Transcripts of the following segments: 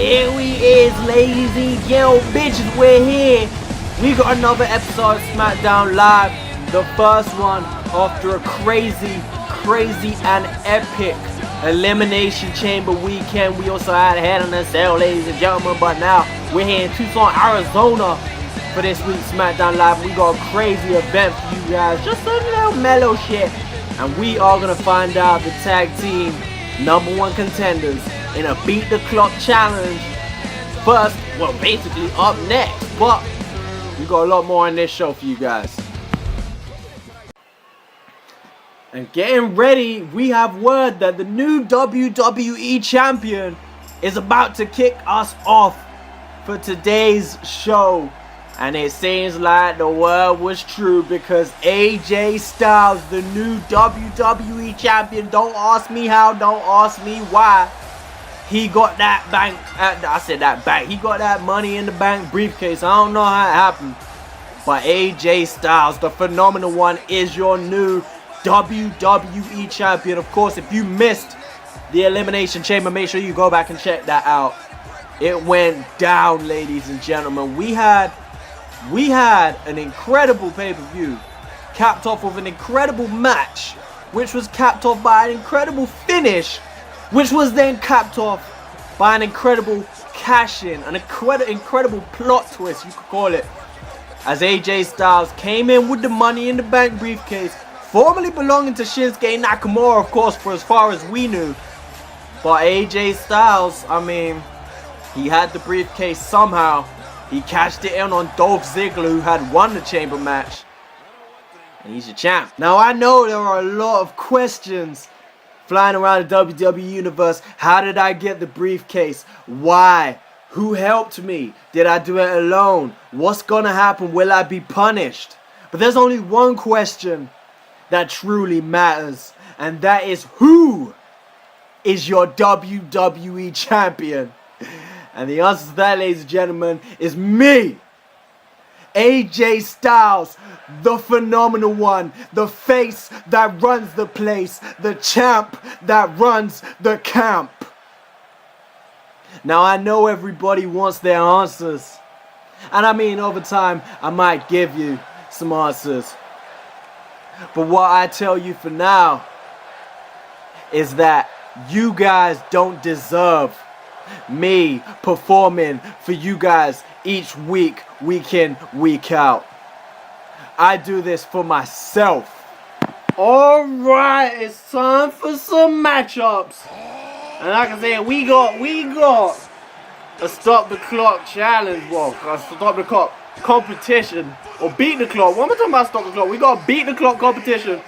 Here we is, ladies and yo bitches, we're here. We got another episode of Smackdown Live. The first one after a crazy and epic Elimination Chamber weekend. We also had a head on the cell, ladies and gentlemen, but now we're here in Tucson, Arizona for this week's Smackdown Live. We got a crazy event for you guys, just a little mellow shit. And we are gonna find out the tag team #1 contenders in a beat the clock challenge. First, well, basically up next, but we got a lot more in this show for you guys. And getting ready, we have word that the new WWE champion is about to kick us off for today's show. And it seems like the word was true, because AJ Styles, the new WWE champion, don't ask me how, don't ask me why, he got that bank, he got that money in the bank briefcase. I don't know how it happened, but AJ Styles, the phenomenal one, is your new WWE champion. Of course, if you missed the Elimination Chamber, make sure you go back and check that out. It went down, ladies and gentlemen. We had an incredible pay-per-view, capped off with an incredible match, which was capped off by an incredible finish, which was then capped off by an incredible cash-in, an incredible plot twist, you could call it, as AJ Styles came in with the Money in the Bank briefcase, formerly belonging to Shinsuke Nakamura, of course, for as far as we knew. But AJ Styles, I mean, he had the briefcase somehow. He cashed it in on Dolph Ziggler, who had won the chamber match. And he's your champ. Now, I know there are a lot of questions flying around the WWE universe. How did I get the briefcase? Why? Who helped me? Did I do it alone? What's gonna happen? Will I be punished? But there's only one question that truly matters, and that is, who is your WWE champion? And the answer to that, ladies and gentlemen, is me, AJ Styles, the phenomenal one, the face that runs the place, the champ that runs the camp. Now, I know everybody wants their answers, and I mean, over time, I might give you some answers. But what I tell you for now is that you guys don't deserve me performing for you guys each week, week in, week out. I do this for myself. Alright, it's time for some matchups. And like I said, we got a stop the clock challenge. Well, a stop the clock competition. Or beat the clock. What am I talking about? Stop the clock. We got a beat the clock competition.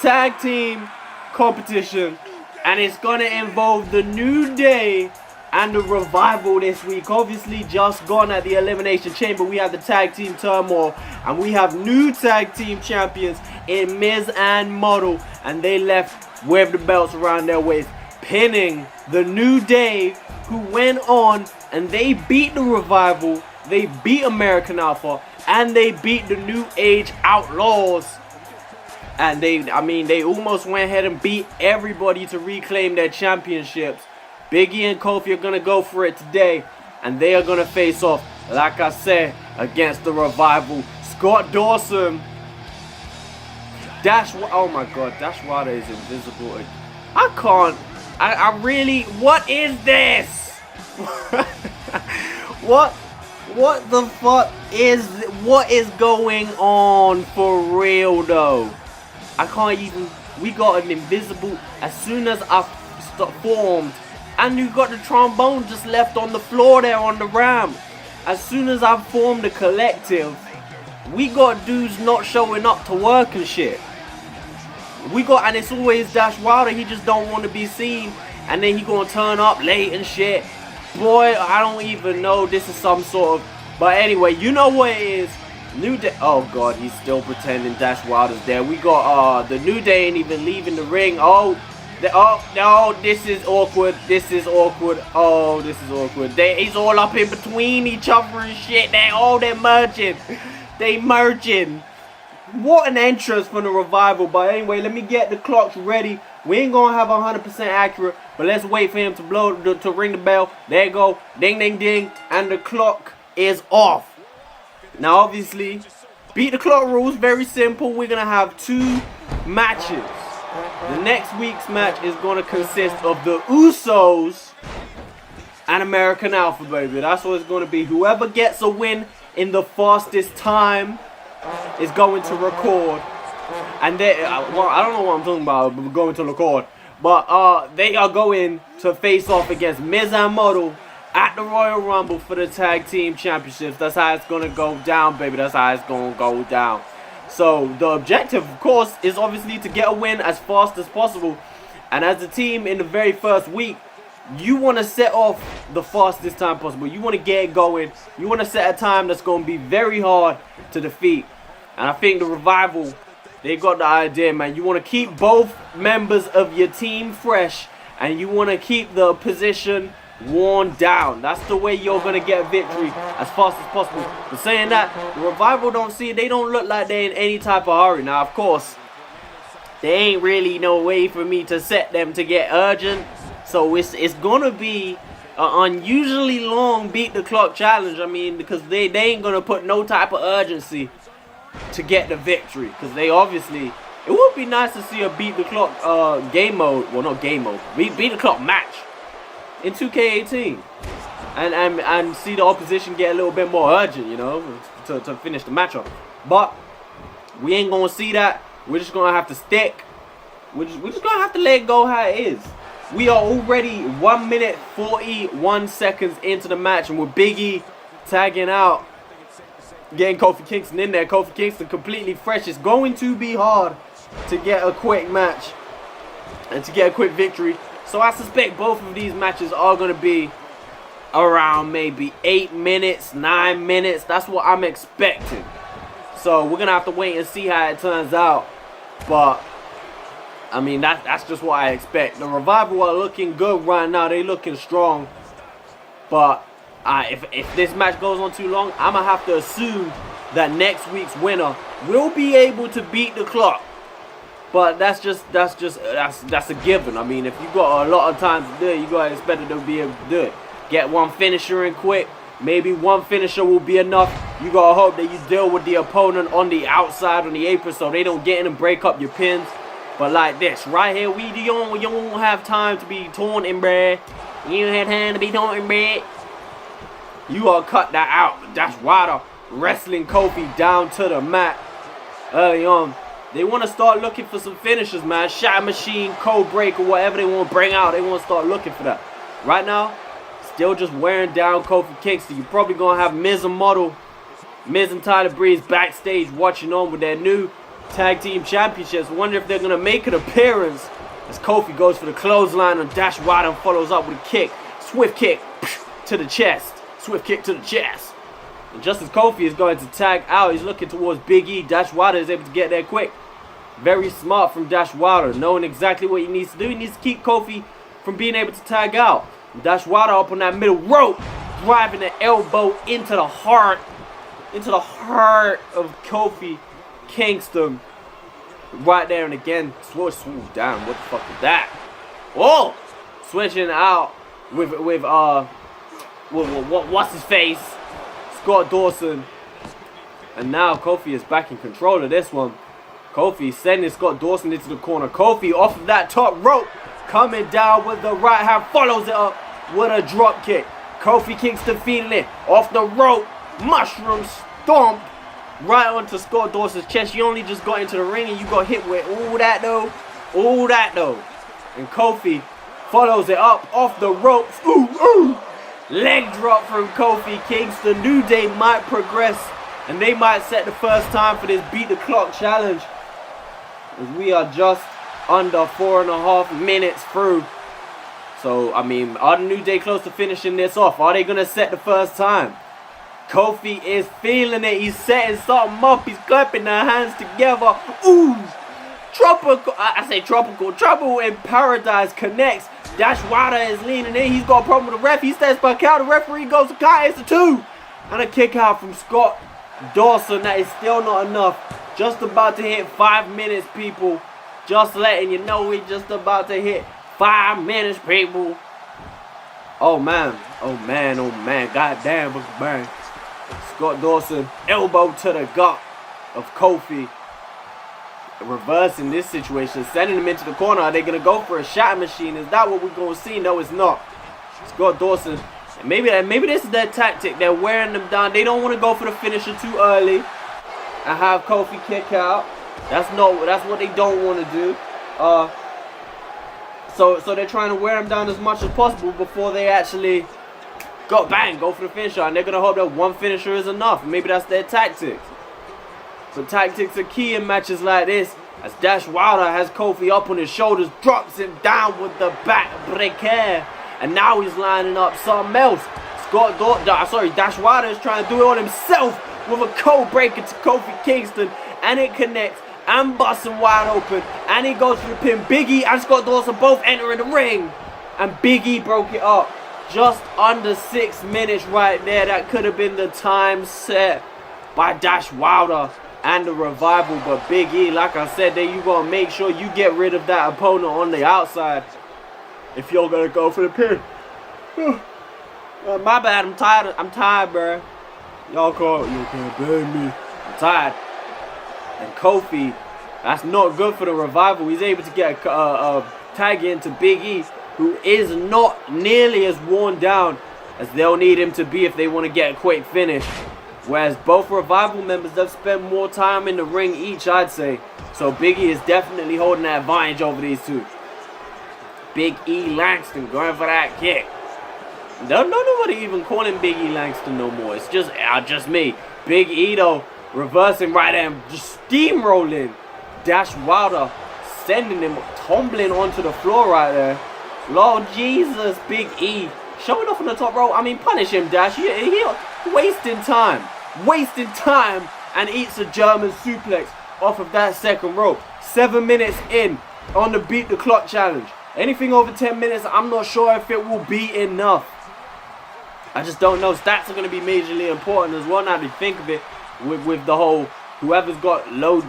Tag team competition. And it's gonna involve the New Day and the Revival this week. Obviously, just gone at the Elimination Chamber, we have the Tag Team Turmoil, and we have new Tag Team Champions in Miz and Model, and they left with the belts around their waist, pinning the New Day, who went on and they beat the Revival, they beat American Alpha, and they beat the New Age Outlaws. And they almost went ahead and beat everybody to reclaim their championships. Biggie and Kofi are going to go for it today. And they are going to face off, like I said, against the Revival. Scott Dawson. Oh my god, Dash Wilder is invisible. I really, what is this? What the fuck what is going on for real though? I can't even. We got an invisible. As soon as I formed, and you got the trombone just left on the floor there on the ramp. As soon as I formed the collective, we got dudes not showing up to work and shit. And it's always Dash Wilder. He just don't want to be seen, and then he gonna turn up late and shit. Boy, I don't even know. This is some sort of. But anyway, you know what it is. New Day. Oh god, he's still pretending Dash Wilder's there. We got the New Day ain't even leaving the ring. Oh no, this is awkward. This is awkward. Oh, this is awkward. He's all up in between each other and shit. They're merging. They merging. What an entrance from the Revival. But anyway, let me get the clocks ready. We ain't gonna have 100% accurate, but let's wait for him to to ring the bell. There you go. Ding, ding, ding. And the clock is off. Now, obviously, beat the clock rules, very simple. We're going to have 2 matches. The next week's match is going to consist of the Usos and American Alpha, baby. That's what it's going to be. Whoever gets a win in the fastest time is going to record. And they, well, I don't know what I'm talking about, but we're going to record. But they are going to face off against Miz and Model at the Royal Rumble for the Tag Team Championships. That's how it's going to go down, baby. That's how it's going to go down. So, the objective, of course, is obviously to get a win as fast as possible. And as a team in the very first week, you want to set off the fastest time possible. You want to get it going. You want to set a time that's going to be very hard to defeat. And I think the Revival, they got the idea, man. You want to keep both members of your team fresh. And you want to keep the position worn down. That's the way you're gonna get victory as fast as possible. But saying that, the Revival they don't look like they're in any type of hurry. Now, of course, there ain't really no way for me to set them to get urgent. So it's gonna be an unusually long beat the clock challenge. I mean, because they ain't gonna put no type of urgency to get the victory. Because they obviously, it would be nice to see a beat the clock game mode. Well, not game mode. Beat the clock match in 2K18, and see the opposition get a little bit more urgent, you know, to finish the matchup. But we ain't gonna see that. We're just gonna have to stick. We're just gonna have to let it go how it is. We are already 1 minute 41 seconds into the match, and with Big E tagging out, getting Kofi Kingston in there. Kofi Kingston completely fresh. It's going to be hard to get a quick match and to get a quick victory. So I suspect both of these matches are going to be around maybe 8 minutes, 9 minutes. That's what I'm expecting. So we're going to have to wait and see how it turns out. But, I mean, that's just what I expect. The Revival are looking good right now. They're looking strong. But if this match goes on too long, I'm going to have to assume that next week's winner will be able to beat the clock. But that's a given. I mean, if you got a lot of time to do it, you gotta expect it to be able to do it. Get one finisher in quick. Maybe one finisher will be enough. You gotta hope that you deal with the opponent on the outside, on the apron, so they don't get in and break up your pins. But like this, right here, you don't have time to be taunting, bruh. You don't have time to be taunting, bruh. You gotta cut that out. That's Wilder wrestling Kofi down to the mat early on. They want to start looking for some finishers, man. Shatter Machine, Code Breaker, whatever they want to bring out. They want to start looking for that. Right now, still just wearing down Kofi Kingston. You're probably going to have Miz and Model, Miz and Tyler Breeze backstage watching on with their new Tag Team Championships. Wonder if they're going to make an appearance as Kofi goes for the clothesline and Dash Wilder and follows up with a kick. Swift kick to the chest. Swift kick to the chest. And just as Kofi is going to tag out, he's looking towards Big E. Dash Wilder is able to get there quick. Very smart from Dash Wilder, knowing exactly what he needs to do. He needs to keep Kofi from being able to tag out. Dash Wilder up on that middle rope, driving the elbow into the heart of Kofi Kingston. Right there, and again, swoop down. What the fuck is that? Whoa! Switching out with what's his face? Scott Dawson. And now Kofi is back in control of this one. Kofi sending Scott Dawson into the corner. Kofi off of that top rope, coming down with the right hand, follows it up with a drop kick. Kofi Kingston feeling it off the rope. Mushroom stomp right onto Scott Dawson's chest. You only just got into the ring and you got hit with all that though. All that though. And Kofi follows it up off the ropes. Ooh, ooh. Leg drop from Kofi Kingston. New Day might progress and they might set the first time for this Beat the Clock challenge. As we are just under 4.5 minutes through. So, I mean, are the New Day close to finishing this off? Are they going to set the first time? Kofi is feeling it. He's setting something up. He's clapping their hands together. Ooh. Tropical. I say tropical. Trouble in Paradise connects. Dash Wilder is leaning in. He's got a problem with the ref. He steps back out. The referee goes to count. It's a 2. And a kick out from Scott Dawson. That is still not enough. Just about to hit 5 minutes, people. Just letting you know we're just about to hit 5 minutes, people. Oh, man. Oh, man. Oh, man. Goddamn, bang. Scott Dawson, elbow to the gut of Kofi. Reversing this situation, sending him into the corner. Are they going to go for a shatter machine? Is that what we're going to see? No, it's not. Scott Dawson, maybe this is their tactic. They're wearing them down. They don't want to go for the finisher too early and have Kofi kick out. That's what they don't want to do. So they're trying to wear him down as much as possible before they actually go for the finisher. And they're going to hope that one finisher is enough. Maybe that's their tactics. But tactics are key in matches like this. As Dash Wilder has Kofi up on his shoulders, drops him down with the back breaker. And now he's lining up something else. Dash Wilder is trying to do it on himself with a cold breaker to Kofi Kingston. And it connects and busts him wide open. And he goes for the pin. Big E and Scott Dawson both entering the ring. And Big E broke it up. Just under 6 minutes right there. That could have been the time set by Dash Wilder and the Revival. But Big E, like I said, you gotta make sure you get rid of that opponent on the outside if you're gonna go for the pin. My bad, I'm tired, bro. You can't blame me. I'm tired. And Kofi, that's not good for the Revival. He's able to get a tag into Big E, who is not nearly as worn down as they'll need him to be if they want to get a quick finish. Whereas both Revival members have spent more time in the ring each, I'd say. So Big E is definitely holding that advantage over these two. Big E Langston going for that kick. Don't nobody even call him Big E Langston no more. It's just me. Big E though, reversing right there and just steamrolling Dash Wilder, sending him tumbling onto the floor right there. Lord Jesus, Big E showing off on the top rope. I mean, punish him, Dash. He wasting time and eats a German suplex off of that second rope. 7 minutes in on the Beat the Clock challenge. Anything over 10 minutes, I'm not sure if it will be enough. I just don't know. Stats are going to be majorly important as well now to think of it, with the whole whoever's got low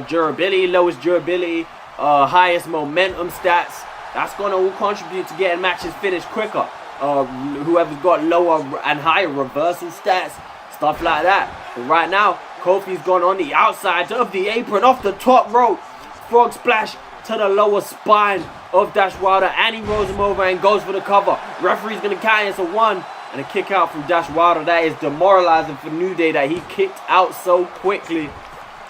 durability, lowest durability, highest momentum stats. That's going to all contribute to getting matches finished quicker. Whoever's got lower and higher reversal stats, stuff like that. But right now, Kofi's gone on the outside of the apron, off the top rope. Frog splash to the lower spine of Dash Wilder, and he rolls him over and goes for the cover. Referee's going to count. It's a 1 and a kick out from Dash Wilder. That is demoralizing for New Day that he kicked out so quickly.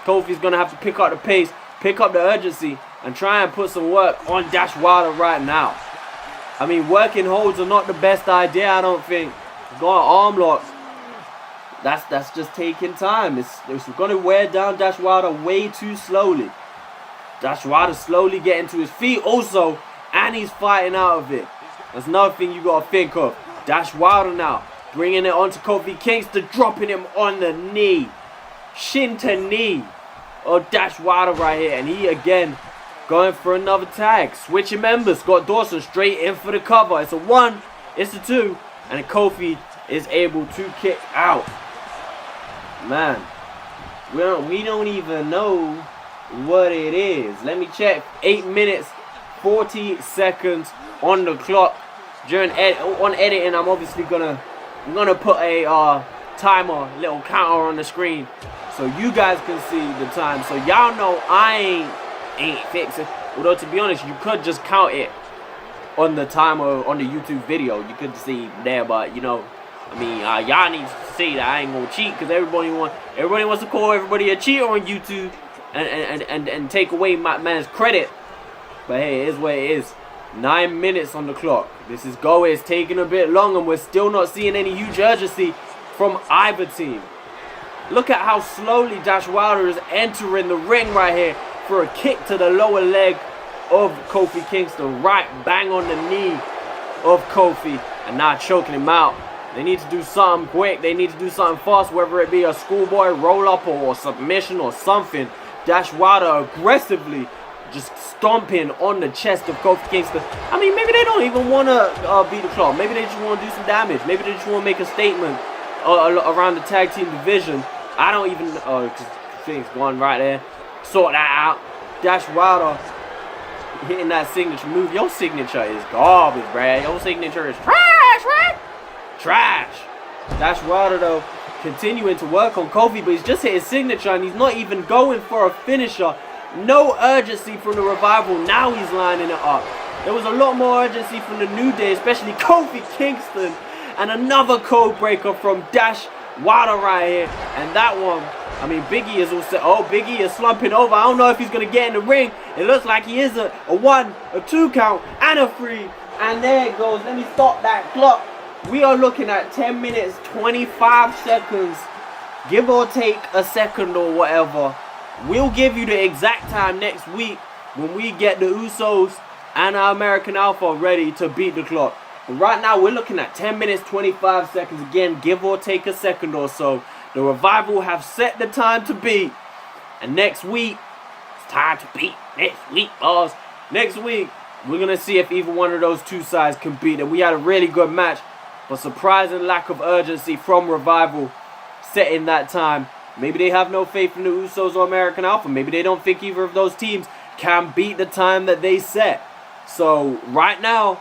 Kofi's going to have to pick up the pace, pick up the urgency, and try and put some work on Dash Wilder right now. I mean, working holds are not the best idea, I don't think. Going arm locks, that's just taking time. It's going to wear down Dash Wilder way too slowly. Dash Wilder slowly getting to his feet also, and he's fighting out of it. That's another thing you got to think of. Dash Wilder now, bringing it onto Kofi Kingston, dropping him on the knee. Shin to knee of Dash Wilder right here, and he again going for another tag. Switching members. Scott Dawson straight in for the cover. It's a 1. It's a 2. And Kofi is able to kick out. Man. We don't even know what it is. Let me check. 8 minutes, 40 seconds on the clock. On editing, I'm obviously gonna put a timer, little counter on the screen, so you guys can see the time. So y'all know I ain't fixing. Although to be honest, you could just count it on the timer on the YouTube video. You could see there, but you know, I mean, y'all need to say that I ain't gonna cheat, because everybody wants to call everybody a cheater on YouTube and take away my man's credit. But hey, it is what it is. 9 minutes on the clock. This is going. It's taking a bit long, and we're still not seeing any huge urgency from either team. Look at how slowly Dash Wilder is entering the ring right here for a kick to the lower leg of Kofi Kingston. Right bang on the knee of Kofi, and now choking him out. They need to do something quick. They need to do something fast, whether it be a schoolboy roll-up or submission or something. Dash Wilder aggressively just stomping on the chest of Kofi Kingston. I mean, maybe they don't even want to beat the clock. Maybe they just want to do some damage. Maybe they just want to make a statement around the tag team division. I don't even things going right there. Sort that out. Dash Wilder hitting that signature move. Your signature is garbage, bruh. Your signature is trash, right? Trash. Dash Wilder, though, continuing to work on Kofi, but he's just hit his signature and he's not even going for a finisher. No urgency from the Revival. Now he's lining it up. There was a lot more urgency from the New Day, especially Kofi Kingston. And another code breaker from Dash Wilder right here. And that one, I mean, Biggie is all set. Oh, Biggie is slumping over. I don't know if he's going to get in the ring. It looks like he is a 1, a 2 count, and a 3. And there it goes. Let me stop that clock. We are looking at 10 minutes, 25 seconds. Give or take a second or whatever. We'll give you the exact time next week when we get the Usos and our American Alpha ready to beat the clock. But right now, we're looking at 10 minutes, 25 seconds. Again, give or take a second or so. The Revival have set the time to beat. And next week, it's time to beat. Next week, boss. Next week, we're going to see if either one of those two sides can beat. And we had a really good match. But surprising lack of urgency from Revival setting that time. Maybe they have no faith in the Usos or American Alpha. Maybe they don't think either of those teams can beat the time that they set. So, right now,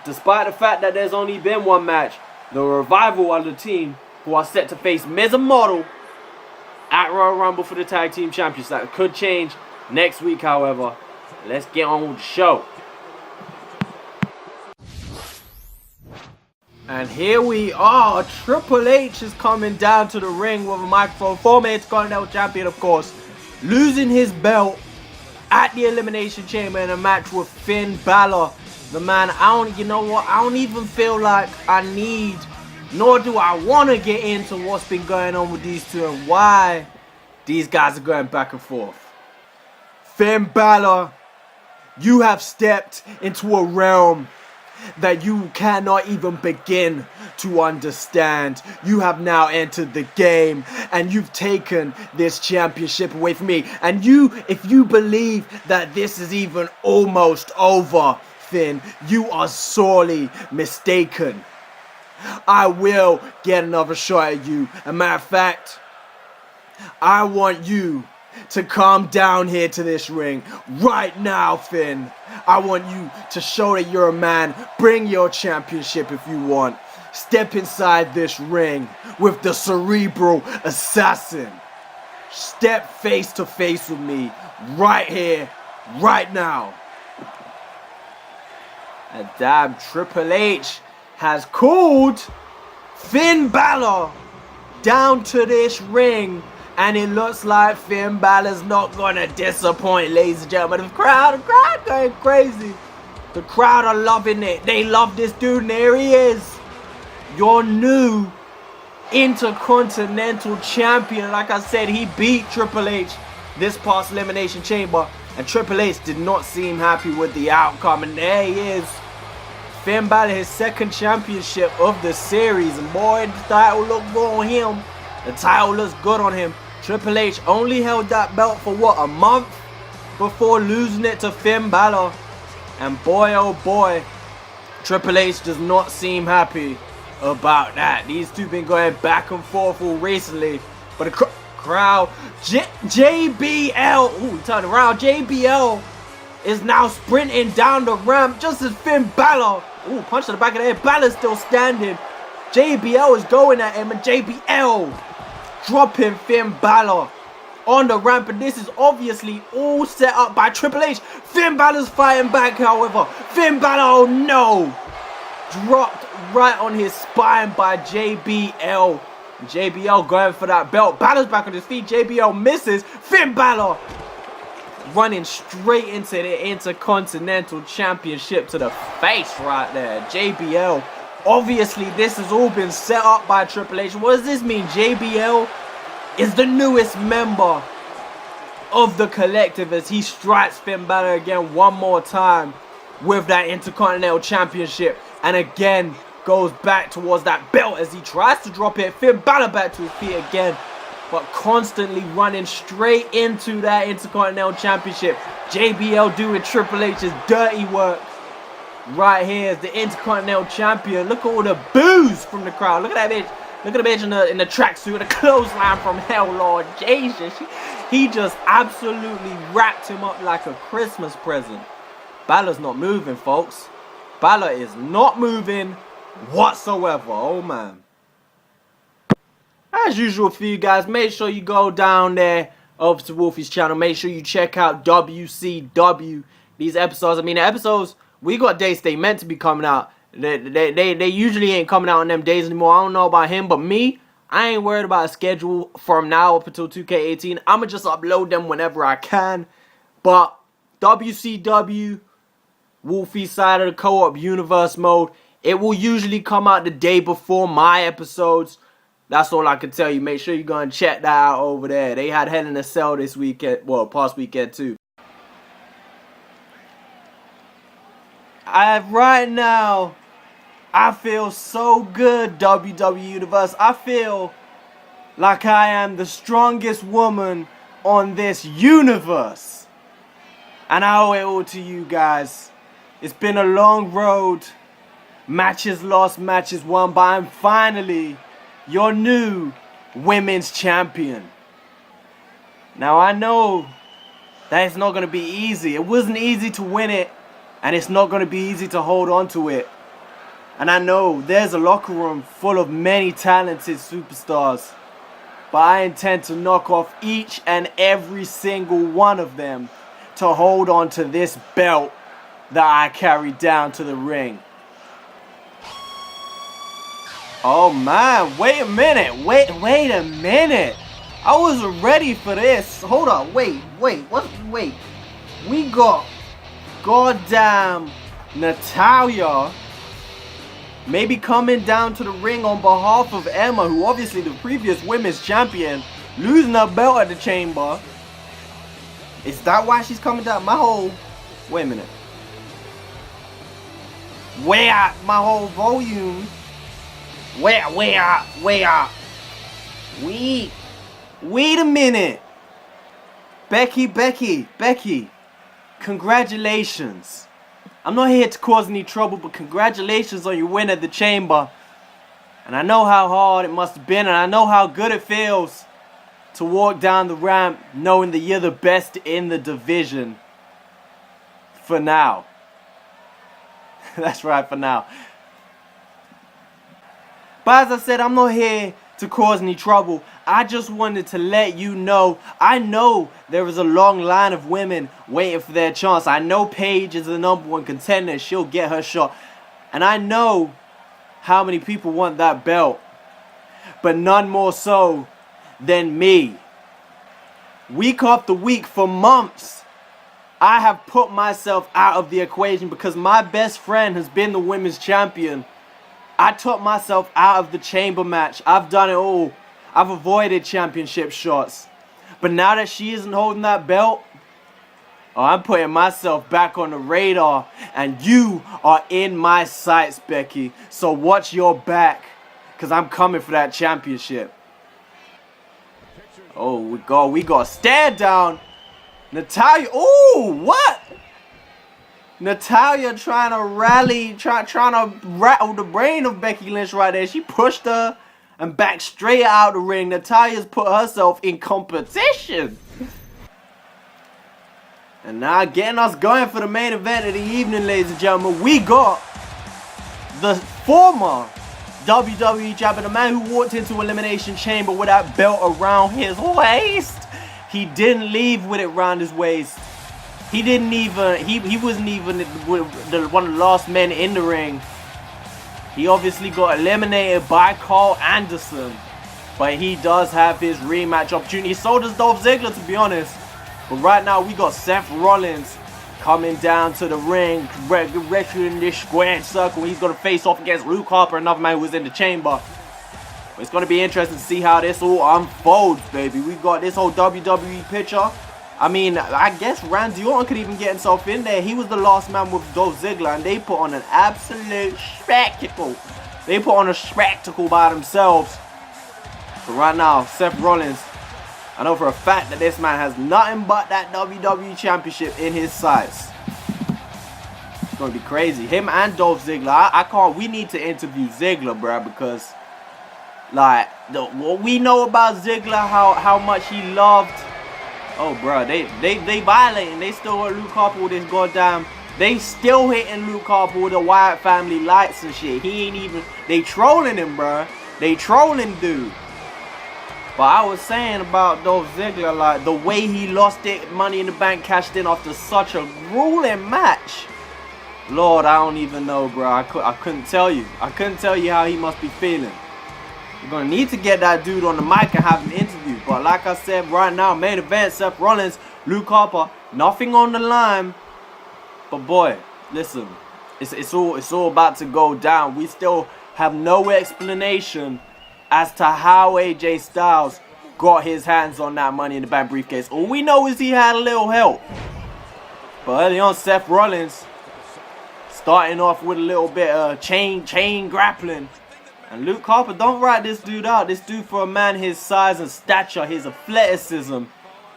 despite the fact that there's only been one match, the Revival are the team who are set to face Miz and Model at Royal Rumble for the Tag Team Championships. That could change next week, however. Let's get on with the show. And here we are. Triple H is coming down to the ring with a microphone. Former Intercontinental Champion, of course. Losing his belt at the Elimination Chamber in a match with Finn Balor. The man, you know what? I don't even feel like I need, nor do I want to get into what's been going on with these two and why these guys are going back and forth. Finn Balor, you have stepped into a realm that you cannot even begin to understand. You have now entered the game and you've taken this championship away from me. And if you believe that this is even almost over, Finn, you are sorely mistaken. I will get another shot at you. As a matter of fact, I want you to come down here to this ring right now, Finn. I want you to show that you're a man. Bring your championship if you want. Step inside this ring with the Cerebral Assassin. Step face to face with me right here, right now. And damn, Triple H has called Finn Balor down to this ring. And it looks like Finn Balor's not going to disappoint, ladies and gentlemen. The crowd going crazy. The crowd are loving it. They love this dude, and there he is. Your new Intercontinental Champion. Like I said, he beat Triple H this past Elimination Chamber. And Triple H did not seem happy with the outcome. And there he is. Finn Balor, his second championship of the series. And boy, the title looked good on him. The title looks good on him. Triple H only held that belt for what, a month before losing it to Finn Balor. And boy, oh boy, Triple H does not seem happy about that. These two been going back and forth all recently. But the crowd, JBL, ooh, turn around. JBL is now sprinting down the ramp just as Finn Balor, ooh, punch to the back of the head. Balor's still standing. JBL is going at him, and JBL dropping Finn Balor on the ramp. And this is obviously all set up by Triple H. Finn Balor's fighting back, however. Finn Balor, oh no! Dropped right on his spine by JBL. JBL going for that belt. Balor's back on his feet. JBL misses. Finn Balor running straight into the Intercontinental Championship to the face right there. JBL. Obviously, this has all been set up by Triple H. What does this mean? JBL is the newest member of the collective as he strikes Finn Balor again one more time with that Intercontinental Championship, and again goes back towards that belt as he tries to drop it. Finn Balor back to his feet again, but constantly running straight into that Intercontinental Championship. JBL doing Triple H's dirty work right here as the Intercontinental Champion. Look at all the boos from the crowd. Look at that bitch. Look at the bitch in the tracksuit, the clothesline from hell, Lord Jesus. He just absolutely wrapped him up like a Christmas present. Balor's not moving, folks. Balor is not moving whatsoever. Oh, man. As usual for you guys, make sure you go down there over to Wolfie's channel. Make sure you check out WCW. These episodes, I mean, the episodes, we got dates they meant to be coming out. They usually ain't coming out on them days anymore. I don't know about him, but me, I ain't worried about a schedule from now up until 2K18. I'ma just upload them whenever I can. But WCW, Wolfie side of the co-op universe mode, it will usually come out the day before my episodes. That's all I can tell you. Make sure you go and check that out over there. They had Hell in a Cell this weekend, well, past weekend too. Right now, I feel so good, WWE Universe. I feel like I am the strongest woman on this universe. And I owe it all to you guys. It's been a long road. Matches lost, matches won, but I'm finally your new women's champion. Now I know that it's not going to be easy. It wasn't easy to win it, and it's not going to be easy to hold on to it. And I know there's a locker room full of many talented superstars, but I intend to knock off each and every single one of them to hold on to this belt that I carry down to the ring. Oh man, wait a minute, wait a minute. I wasn't ready for this. Hold on, wait. We got goddamn Natalya maybe coming down to the ring on behalf of Emma, who obviously the previous women's champion, losing her belt at the Chamber. Is that why she's coming down? Wait a minute. Where my whole volume? Wait a minute. Becky, congratulations. I'm not here to cause any trouble, but congratulations on your win at the Chamber. And I know how hard it must have been, and I know how good it feels to walk down the ramp knowing that you're the best in the division. For now. That's right, for now. But as I said, I'm not here to cause any trouble. I just wanted to let you know, I know there is a long line of women waiting for their chance. I know Paige is the #1 contender. She'll get her shot. And I know how many people want that belt. But none more so than me. Week after week for months, I have put myself out of the equation because my best friend has been the women's champion. I took myself out of the Chamber match. I've done it all. I've avoided championship shots. But now that she isn't holding that belt, I'm putting myself back on the radar. And you are in my sights, Becky. So watch your back, because I'm coming for that championship. Oh, we got a stare down. Natalya. Ooh, what? Natalya trying to rally, trying to rattle the brain of Becky Lynch right there. She pushed her and backed straight out the ring. Natalya's put herself in competition. And now getting us going for the main event of the evening, ladies and gentlemen. We got the former WWE champion, the man who walked into Elimination Chamber with that belt around his waist. He didn't leave with it around his waist. He didn't even, he wasn't even one of the last men in the ring. He obviously got eliminated by Carl Anderson. but he does have his rematch opportunity. So does Dolph Ziggler, to be honest. But right now, we got Seth Rollins coming down to the ring, in this squared circle. He's going to face off against Luke Harper, another man who was in the chamber. But it's going to be interesting to see how this all unfolds, baby. We got this whole WWE picture. I mean, I guess Randy Orton could even get himself in there. He was the last man with Dolph Ziggler, and they put on an absolute spectacle. They put on a spectacle by themselves. But right now, Seth Rollins, I know for a fact that this man has nothing but that WWE Championship in his sights. It's going to be crazy. Him and Dolph Ziggler, I can't, we need to interview Ziggler, bro, because, like, what we know about Ziggler, how much he loved. Oh, bro, they violating. They still hit Luke Harper with his goddamn. They still hitting Luke Harper with the Wyatt family lights and shit. He ain't even. They trolling him, bro. They trolling dude. But I was saying about Dolph Ziggler, like the way he lost it, Money in the Bank cashed in after such a grueling match. Lord, I don't even know, bro. I couldn't tell you. I couldn't tell you how he must be feeling. We're going to need to get that dude on the mic and have him interviewed. But like I said, right now, main event, Seth Rollins, Luke Harper, nothing on the line. But boy, listen, it's all about to go down. We still have no explanation as to how AJ Styles got his hands on that Money in the Bank briefcase. All we know is he had a little help. But early on, Seth Rollins starting off with a little bit of chain grappling. And Luke Harper, don't write this dude out. This dude, for a man his size and stature, his athleticism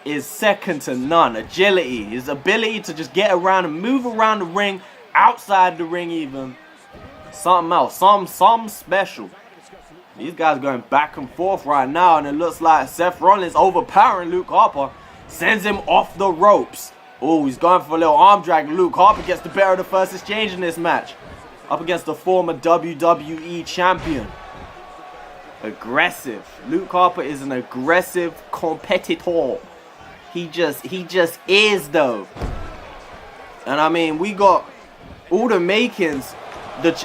is second to none. Agility, his ability to just get around and move around the ring, outside the ring even. Something else, something special. These guys going back and forth right now, and it looks like Seth Rollins overpowering Luke Harper, sends him off the ropes. Oh, he's going for a little arm drag. Luke Harper gets the better of the first exchange in this match. Up against the former WWE champion. Aggressive. Luke Harper is an aggressive competitor. He just is, though. And I mean, we got all the makings.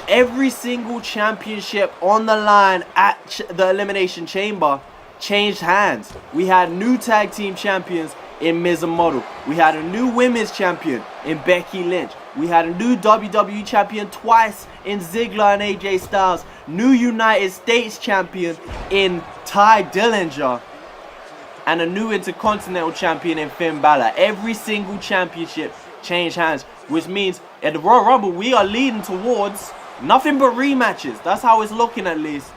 Every single championship on the line at the Elimination Chamber changed hands. We had new tag team champions in Miz and Model. We had a new women's champion in Becky Lynch. We had a new WWE champion twice in Ziggler and AJ Styles. New United States champion in Ty Dillinger. And a new Intercontinental champion in Finn Balor. Every single championship changed hands. Which means at the Royal Rumble, we are leading towards nothing but rematches. That's how it's looking, at least.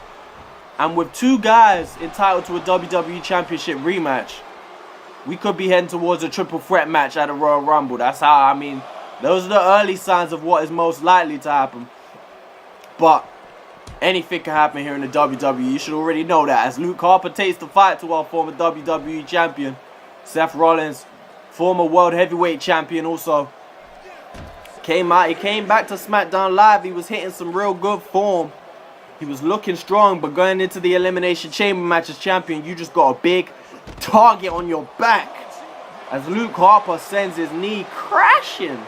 And with two guys entitled to a WWE championship rematch, we could be heading towards a triple threat match at the Royal Rumble. That's how, I mean, those are the early signs of what is most likely to happen. But anything can happen here in the WWE. You should already know that. As Luke Harper takes the fight to our former WWE champion, Seth Rollins, former World Heavyweight champion also, came out. He came back to Smackdown Live. He was hitting some real good form. He was looking strong, but going into the Elimination Chamber match as champion, you just got a big target on your back. As Luke Harper sends his knee crashing.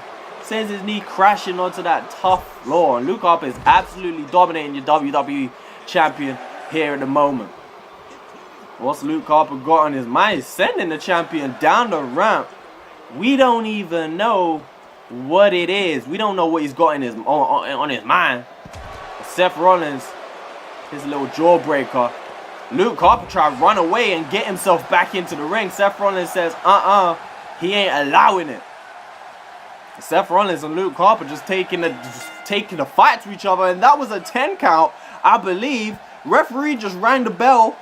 Sends his knee crashing onto that tough floor. And Luke Harper is absolutely dominating your WWE champion here at the moment. What's Luke Harper got on his mind? He's sending the champion down the ramp. We don't even know what it is. We don't know what he's got in his on his mind. Seth Rollins, his little jawbreaker. Luke Harper tried to run away and get himself back into the ring. Seth Rollins says, he ain't allowing it. Seth Rollins and Luke Harper just taking the fight to each other, and that was a 10 count, I believe. Referee just rang the bell.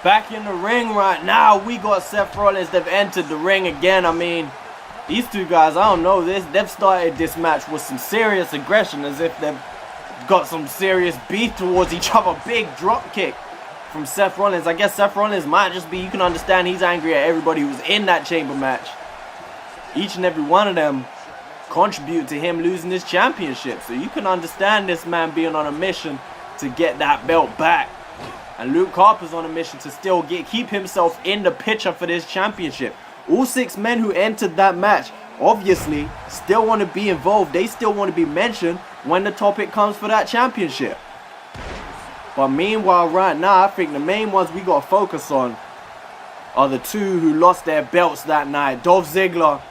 Back in the ring right now, we got Seth Rollins. They've entered the ring again. I mean, these two guys, I don't know this. They've started this match with some serious aggression, as if they've got some serious beef towards each other. Big drop kick from Seth Rollins. I guess Seth Rollins might just be, you can understand he's angry at everybody who was in that chamber match. Each and every one of them contribute to him losing his championship. So you can understand this man being on a mission to get that belt back. And Luke Harper's on a mission to still keep himself in the picture for this championship. All 6 men who entered that match obviously still want to be involved. They still want to be mentioned when the topic comes for that championship. But meanwhile, right now, I think the main ones we got to focus on are the 2 who lost their belts that night. Dolph Ziggler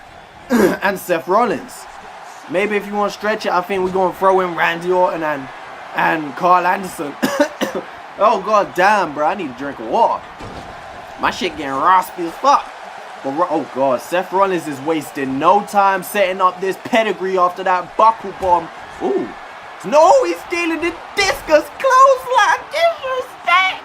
and Seth Rollins. Maybe if you want to stretch it, I think we're going to throw in Randy Orton and Carl Anderson. Oh god damn, bro, I need a drink of water. My shit getting raspy as fuck. But oh god, Seth Rollins is wasting no time setting up this pedigree after that buckle bomb. Ooh. No, he's stealing the discus clothesline. Disrespect.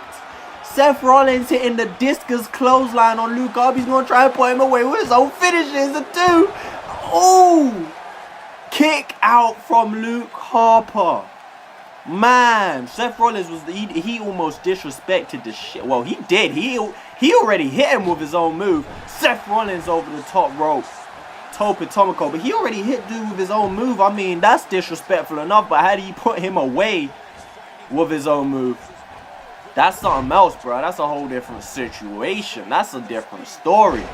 Seth Rollins hitting the discus clothesline on Luke Harper. He's going to try and put him away with his own finishes. A 2. Ooh. Kick out from Luke Harper. Man, Seth Rollins was he almost disrespected the shit. Well, he did. He already hit him with his own move. Seth Rollins over the top rope, Tope Tomoko, but he already hit dude with his own move. I mean, that's disrespectful enough. But how do you put him away with his own move? That's something else, bro. That's a whole different situation. That's a different story.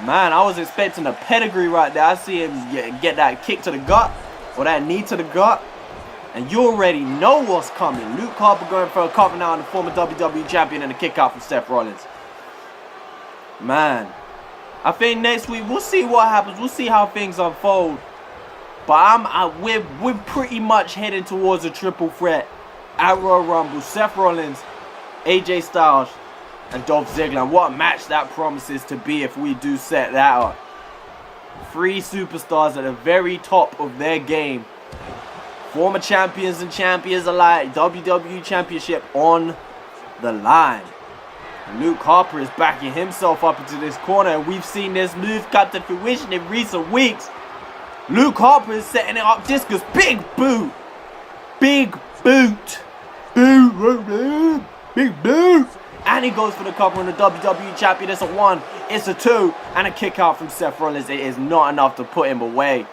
Man, I was expecting a pedigree right there. I see him get that kick to the gut or that knee to the gut. And you already know what's coming. Luke Harper going for a cover now on the former WWE champion and a kick out from Seth Rollins. Man, I think next week we'll see what happens. We'll see how things unfold. But we're pretty much heading towards a triple threat at Royal Rumble. Seth Rollins, AJ Styles, and Dolph Ziggler. And what a match that promises to be if we do set that up. 3 superstars at the very top of their game. Former champions and champions alike. WWE Championship on the line. And Luke Harper is backing himself up into this corner. And we've seen this move come to fruition in recent weeks. Luke Harper is setting it up. Discus. Big boot. Big boot. Boot. Big boot. And he goes for the cover on the WWE Champion. It's a 1. It's a 2. And a kick out from Seth Rollins. It is not enough to put him away.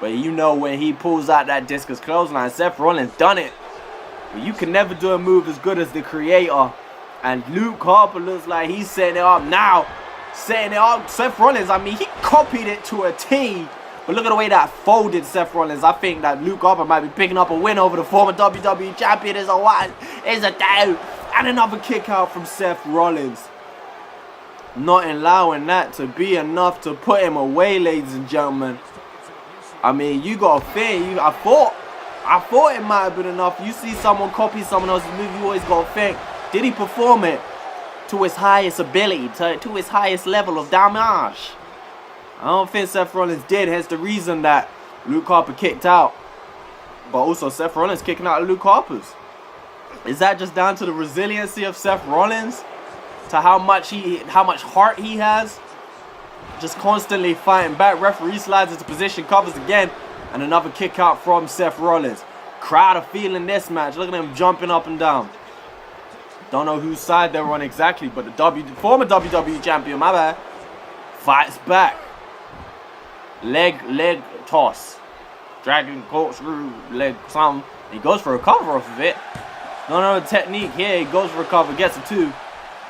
But you know when he pulls out that discus clothesline, Seth Rollins done it. But you can never do a move as good as the creator. And Luke Harper looks like he's setting it up now. Setting it up. Seth Rollins, I mean, he copied it to a T. But look at the way that folded Seth Rollins. I think that Luke Harper might be picking up a win over the former WWE Champion. It's a 1. It's a 2. And another kick out from Seth Rollins. Not allowing that to be enough to put him away, ladies and gentlemen. I mean, you got to think. I thought it might have been enough. You see someone copy someone else's move, you always got to think, did he perform it to his highest ability, to his highest level of damage? I don't think Seth Rollins did. Hence the reason that Luke Harper kicked out. But also Seth Rollins kicking out Luke Harper's. Is that just down to the resiliency of Seth Rollins? To how much heart he has? Just constantly fighting back. Referee slides into position, covers again, and another kick out from Seth Rollins. Crowd are feeling this match. Look at them jumping up and down. Don't know whose side they're on exactly, but the former WWE champion, my bad, fights back. Leg toss. Dragon corkscrew, leg something. He goes for a cover off of it. No technique here. He goes for a cover, gets a 2.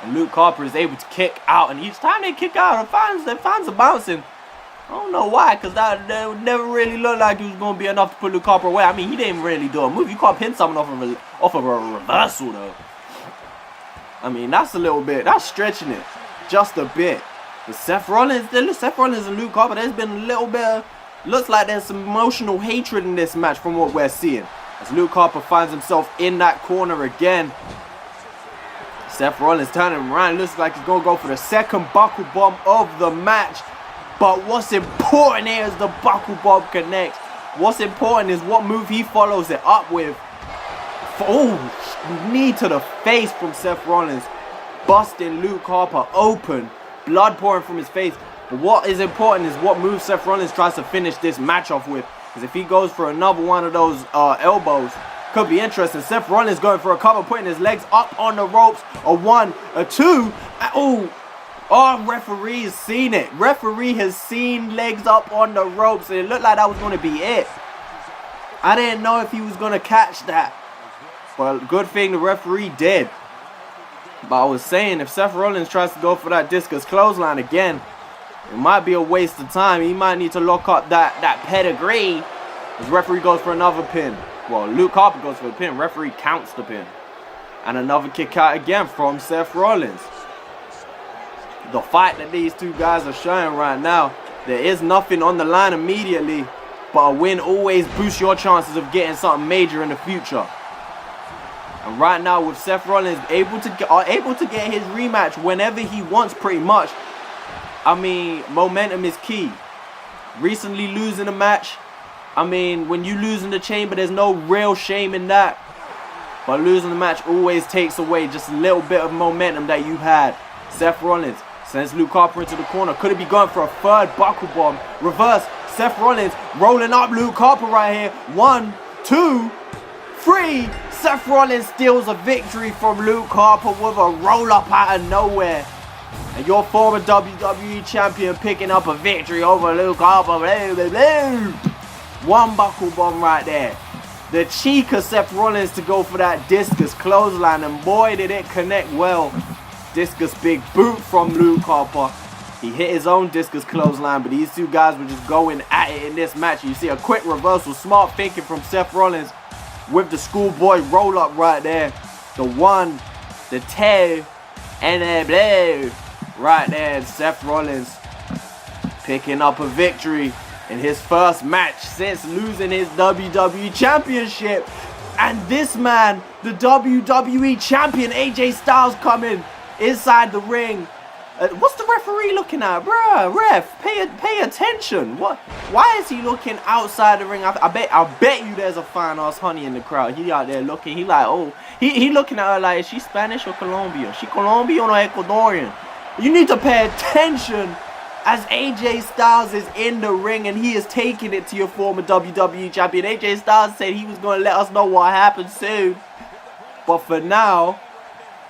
And Luke Harper is able to kick out. And each time they kick out, the fans are bouncing. I don't know why, because that never really looked like it was going to be enough to put Luke Harper away. I mean, he didn't really do a move. You can't pin someone off of a reversal, though. I mean, that's a little bit. That's stretching it just a bit. But Seth Rollins and Luke Harper, there's been a little bit of, looks like there's some emotional hatred in this match from what we're seeing. As Luke Harper finds himself in that corner again. Seth Rollins turning around. Looks like he's going to go for the second buckle bomb of the match. But what's important here is the buckle bomb connects. What's important is what move he follows it up with. Oh, knee to the face from Seth Rollins. Busting Luke Harper open. Blood pouring from his face. But what is important is what move Seth Rollins tries to finish this match off with. Because if he goes for another one of those elbows, could be interesting. Seth Rollins going for a cover, putting his legs up on the ropes. A 1, a 2. Oh, referee has seen it. Referee has seen legs up on the ropes. And it looked like that was going to be it. I didn't know if he was going to catch that. But good thing the referee did. But I was saying, if Seth Rollins tries to go for that discus clothesline again, it might be a waste of time. He might need to lock up that pedigree. As referee goes for another pin. Well, Luke Harper goes for the pin. Referee counts the pin. And another kick out again from Seth Rollins. The fight that these two guys are showing right now, there is nothing on the line immediately. But a win always boosts your chances of getting something major in the future. And right now, with Seth Rollins able to get his rematch whenever he wants, pretty much. I mean, momentum is key. Recently losing a match. I mean, when you lose in the chamber, there's no real shame in that. But losing the match always takes away just a little bit of momentum that you had. Seth Rollins sends Luke Harper into the corner. Could it be going for a third buckle bomb? Reverse. Seth Rollins rolling up Luke Harper right here. 1, 2, 3. Seth Rollins steals a victory from Luke Harper with a roll-up out of nowhere. And your former WWE champion picking up a victory over Luke Harper. Blah, blah, blah. 1 buckle bomb right there. The cheek of Seth Rollins to go for that discus clothesline. And boy, did it connect well. Discus big boot from Luke Harper. He hit his own discus clothesline. But these two guys were just going at it in this match. You see a quick reversal. Smart thinking from Seth Rollins. With the schoolboy roll up right there. The 1, the 2, and the blue. Right there. And Seth Rollins picking up a victory in his first match since losing his WWE Championship. And this man, the WWE Champion AJ Styles, coming inside the ring. What's the referee looking at? Bruh, ref, pay attention. What? Why is he looking outside the ring? I bet you there's a fine ass honey in the crowd. He out there looking. He like, oh, he looking at her like, is she Spanish or Colombian? She Colombian or Ecuadorian? You need to pay attention as AJ Styles is in the ring and he is taking it to your former WWE champion. AJ Styles said he was going to let us know what happened soon. But for now,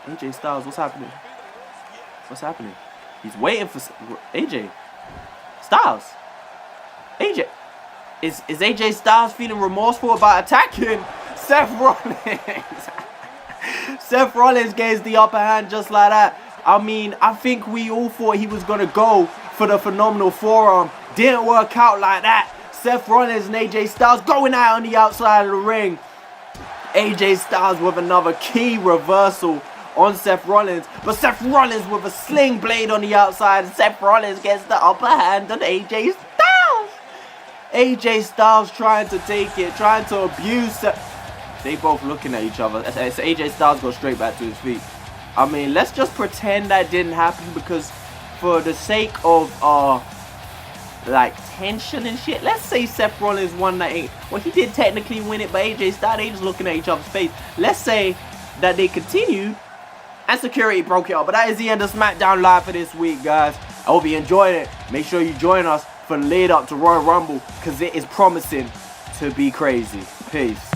AJ Styles, what's happening? What's happening? He's waiting for AJ Styles. AJ. Is AJ Styles feeling remorseful about attacking Seth Rollins? Seth Rollins gets the upper hand just like that. I mean, I think we all thought he was going to go for the phenomenal forearm. Didn't work out like that. Seth Rollins and AJ Styles going out on the outside of the ring. AJ Styles with another key reversal on Seth Rollins. But Seth Rollins with a sling blade on the outside. Seth Rollins gets the upper hand on AJ Styles. AJ Styles trying to take it, trying to abuse Seth. They both looking at each other. As AJ Styles goes straight back to his feet. I mean, let's just pretend that didn't happen because for the sake of like tension and shit, let's say Seth Rollins won that. Well, he did technically win it, but AJ Styles, they just looking at each other's face. Let's say that they continued and security broke it up. But that is the end of Smackdown Live for this week, guys. I hope you enjoyed it. Make sure you join us for the lead up to Royal Rumble because it is promising to be crazy. Peace.